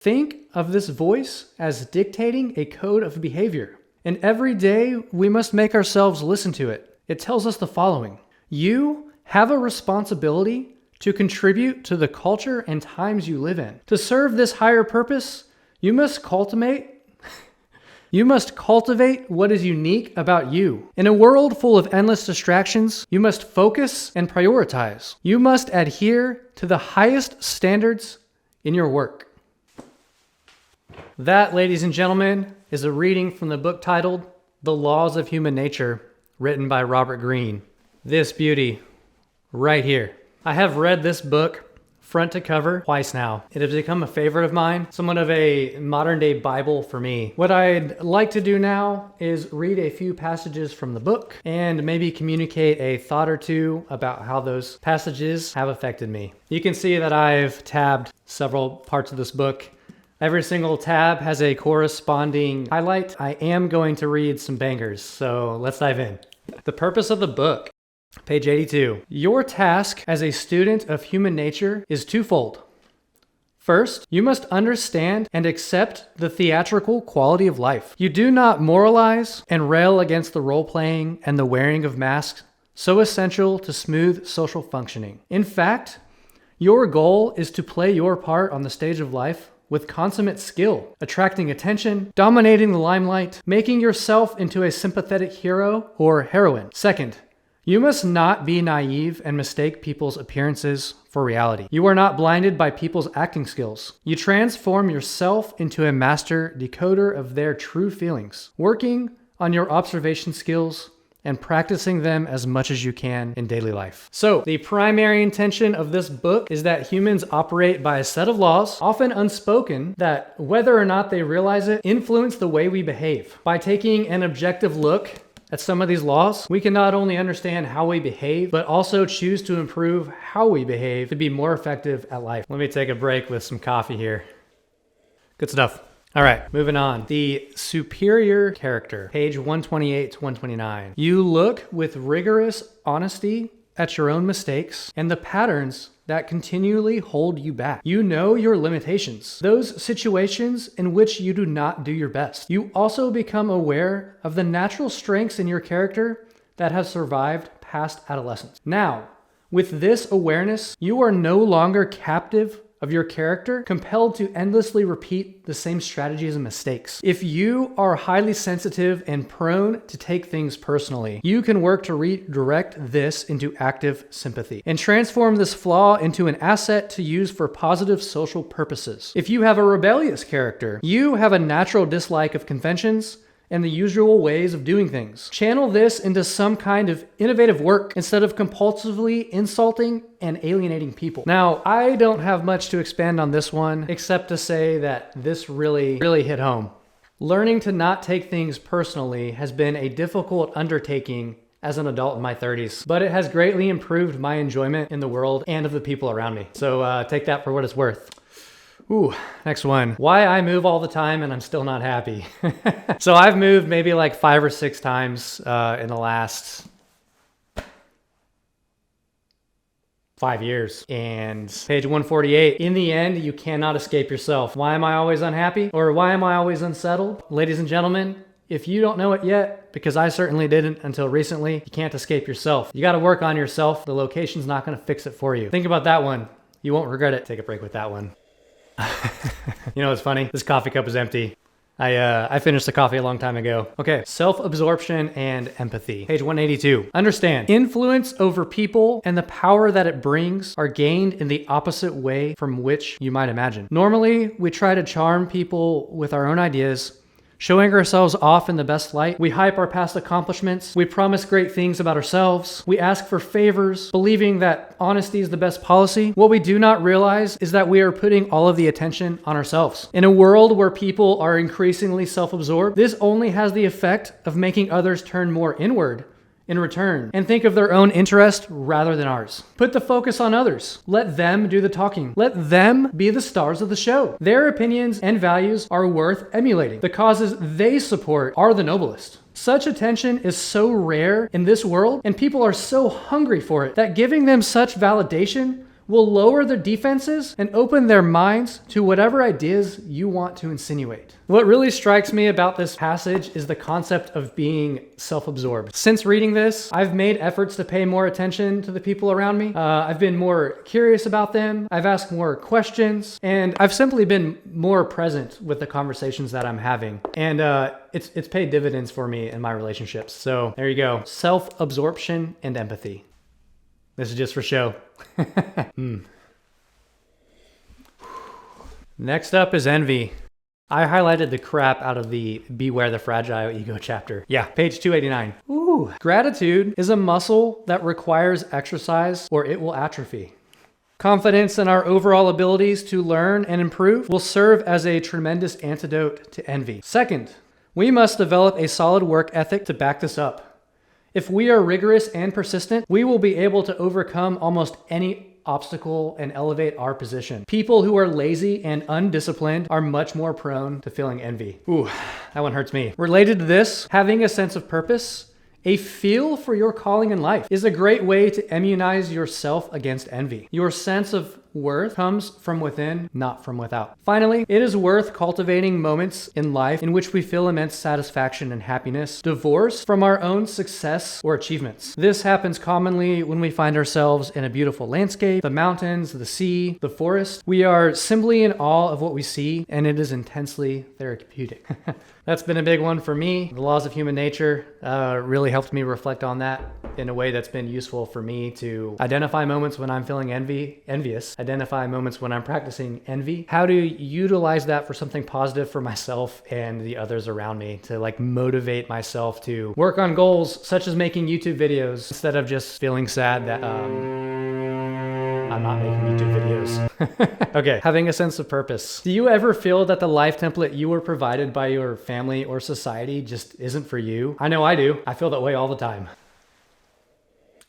Think of this voice as dictating a code of behavior. And every day we must make ourselves listen to it. It tells us the following: you have a responsibility to contribute to the culture and times you live in. To serve this higher purpose, you must cultivate what is unique about you. In a world full of endless distractions, you must focus and prioritize. You must adhere to the highest standards in your work. That, ladies and gentlemen, is a reading from the book titled The Laws of Human Nature, written by Robert Greene. This beauty right here. I have read this book front to cover twice now. It has become a favorite of mine, somewhat of a modern day Bible for me. What I'd like to do now is read a few passages from the book and maybe communicate a thought or two about how those passages have affected me. You can see that I've tabbed several parts of this book. Every single tab has a corresponding highlight. I am going to read some bangers, so let's dive in. The purpose of the book. Page 82. Your task as a student of human nature is twofold. First, you must understand and accept the theatrical quality of life. You do not moralize and rail against the role-playing and the wearing of masks so essential to smooth social functioning. In fact, your goal is to play your part on the stage of life with consummate skill, attracting attention, dominating the limelight, making yourself into a sympathetic hero or heroine. Second, you must not be naive and mistake people's appearances for reality. You are not blinded by people's acting skills. You transform yourself into a master decoder of their true feelings, working on your observation skills and practicing them as much as you can in daily life. So, the primary intention of this book is that humans operate by a set of laws, often unspoken, that whether or not they realize it, influence the way we behave. By taking an objective look at some of these laws, we can not only understand how we behave, but also choose to improve how we behave to be more effective at life. Let me take a break with some coffee here. Good stuff. All right, moving on. The superior character, page 128 to 129. You look with rigorous honesty at your own mistakes and the patterns that continually hold you back. You know your limitations, those situations in which you do not do your best. You also become aware of the natural strengths in your character that have survived past adolescence. Now, with this awareness, you are no longer captive of your character, compelled to endlessly repeat the same strategies and mistakes. If you are highly sensitive and prone to take things personally, you can work to redirect this into active sympathy and transform this flaw into an asset to use for positive social purposes. If you have a rebellious character, you have a natural dislike of conventions and the usual ways of doing things. Channel this into some kind of innovative work instead of compulsively insulting and alienating people. Now, I don't have much to expand on this one, except to say that this really hit home. Learning to not take things personally has been a difficult undertaking as an adult in my 30s, but it has greatly improved my enjoyment in the world and of the people around me. So take that for what it's worth. Ooh, next one. Why I move all the time and I'm still not happy. So I've moved maybe like 5 or 6 times in the last 5 years. And page 148, in the end, you cannot escape yourself. Why am I always unhappy? Or why am I always unsettled? Ladies and gentlemen, if you don't know it yet, because I certainly didn't until recently, you can't escape yourself. You got to work on yourself. The location's not going to fix it for you. Think about that one. You won't regret it. Take a break with that one. You know what's funny? This coffee cup is empty. I finished the coffee a long time ago. Okay, self-absorption and empathy. Page 182. Understand, influence over people and the power that it brings are gained in the opposite way from which you might imagine. Normally, we try to charm people with our own ideas, showing ourselves off in the best light. We hype our past accomplishments. We promise great things about ourselves. We ask for favors, believing that honesty is the best policy. What we do not realize is that we are putting all of the attention on ourselves. In a world where people are increasingly self-absorbed, this only has the effect of making others turn more inward in return and think of their own interest rather than ours. Put the focus on others. Let them do the talking. Let them be the stars of the show. Their opinions and values are worth emulating. The causes they support are the noblest. Such attention is so rare in this world, and people are so hungry for it, that giving them such validation will lower their defenses and open their minds to whatever ideas you want to insinuate. What really strikes me about this passage is the concept of being self-absorbed. Since reading this, I've made efforts to pay more attention to the people around me. I've been more curious about them. I've asked more questions, and I've simply been more present with the conversations that I'm having. And it's paid dividends for me in my relationships. So there you go. Self-absorption and empathy. This is just for show. Next up is envy. I highlighted the crap out of the Beware the Fragile Ego chapter. Yeah, page 289. Ooh. Gratitude is a muscle that requires exercise or it will atrophy. Confidence in our overall abilities to learn and improve will serve as a tremendous antidote to envy. Second, we must develop a solid work ethic to back this up. If we are rigorous and persistent, we will be able to overcome almost any obstacle and elevate our position. People who are lazy and undisciplined are much more prone to feeling envy. Ooh, that one hurts me. Related to this, having a sense of purpose, a feel for your calling in life, is a great way to immunize yourself against envy. Your sense of worth comes from within, not from without. Finally, it is worth cultivating moments in life in which we feel immense satisfaction and happiness, divorced from our own success or achievements. This happens commonly when we find ourselves in a beautiful landscape, the mountains, the sea, the forest. We are simply in awe of what we see, and it is intensely therapeutic. That's been a big one for me. The laws of human nature really helped me reflect on that in a way that's been useful for me to identify moments when I'm feeling envious, identify moments when I'm practicing envy, how to utilize that for something positive for myself and the others around me, to like motivate myself to work on goals such as making YouTube videos instead of just feeling sad that I'm not making YouTube videos. Okay, having a sense of purpose. Do you ever feel that the life template you were provided by your family or society just isn't for you? I know I do. I feel that way all the time.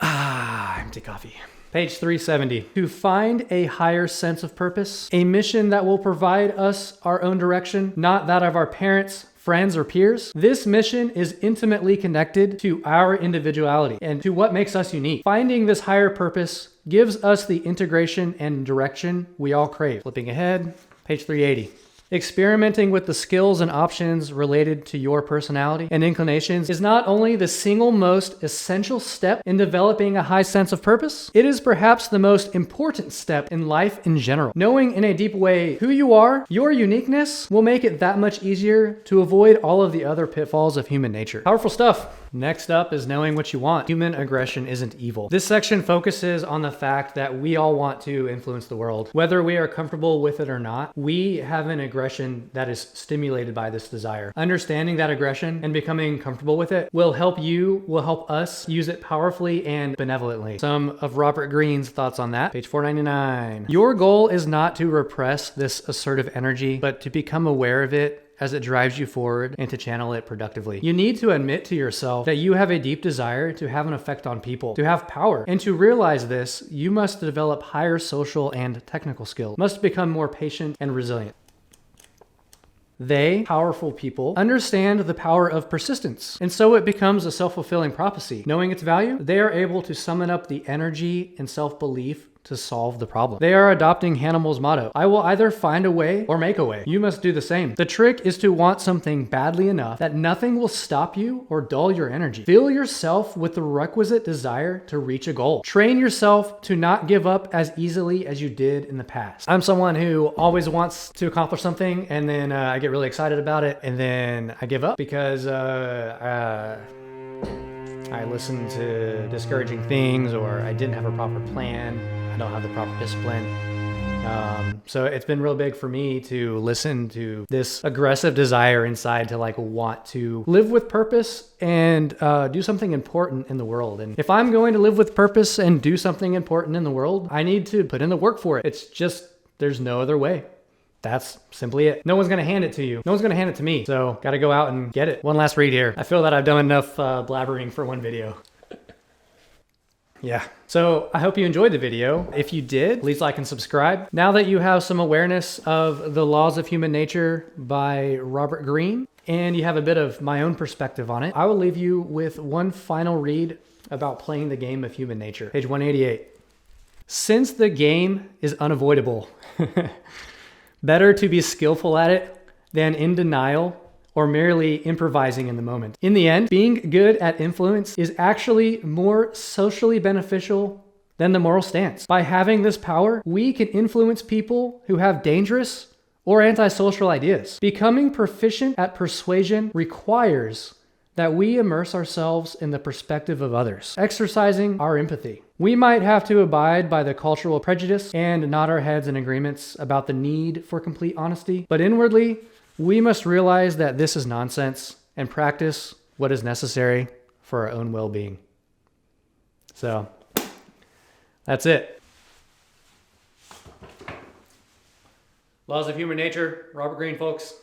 Empty coffee. Page 370. To find a higher sense of purpose, a mission that will provide us our own direction, not that of our parents, friends, or peers. This mission is intimately connected to our individuality and to what makes us unique. Finding this higher purpose gives us the integration and direction we all crave. Flipping ahead, page 380. Experimenting with the skills and options related to your personality and inclinations is not only the single most essential step in developing a high sense of purpose, it is perhaps the most important step in life in general. Knowing in a deep way who you are, your uniqueness, will make it that much easier to avoid all of the other pitfalls of human nature. Powerful stuff. Next up is knowing what you want. Human aggression isn't evil. This section focuses on the fact that we all want to influence the world. Whether we are comfortable with it or not, we have an aggression that is stimulated by this desire. Understanding that aggression and becoming comfortable with it will help us use it powerfully and benevolently. Some of Robert Greene's thoughts on that, page 499. Your goal is not to repress this assertive energy, but to become aware of it as it drives you forward and to channel it productively. You need to admit to yourself that you have a deep desire to have an effect on people, to have power. And to realize this, you must develop higher social and technical skills, must become more patient and resilient. They, powerful people, understand the power of persistence. And so it becomes a self-fulfilling prophecy. Knowing its value, they are able to summon up the energy and self-belief to solve the problem. They are adopting Hannibal's motto: I will either find a way or make a way. You must do the same. The trick is to want something badly enough that nothing will stop you or dull your energy. Fill yourself with the requisite desire to reach a goal. Train yourself to not give up as easily as you did in the past. I'm someone who always wants to accomplish something, and then I get really excited about it, and then I give up because I listen to discouraging things, or I didn't have a proper plan. I don't have the proper discipline. So it's been real big for me to listen to this aggressive desire inside to like want to live with purpose and do something important in the world. And if I'm going to live with purpose and do something important in the world, I need to put in the work for it. It's just, there's no other way. That's simply it. No one's going to hand it to you. No one's going to hand it to me. So got to go out and get it. One last read here. I feel that I've done enough blabbering for one video. Yeah. So I hope you enjoyed the video. If you did, please like and subscribe. Now that you have some awareness of The Laws of Human Nature by Robert Greene, and you have a bit of my own perspective on it, I will leave you with one final read about playing the game of human nature. Page 188. Since the game is unavoidable, better to be skillful at it than in denial or merely improvising in the moment. In the end, being good at influence is actually more socially beneficial than the moral stance. By having this power, we can influence people who have dangerous or antisocial ideas. Becoming proficient at persuasion requires that we immerse ourselves in the perspective of others, exercising our empathy. We might have to abide by the cultural prejudice and nod our heads in agreements about the need for complete honesty, but inwardly, we must realize that this is nonsense and practice what is necessary for our own well-being. So, that's it. Laws of Human Nature, Robert Greene, folks.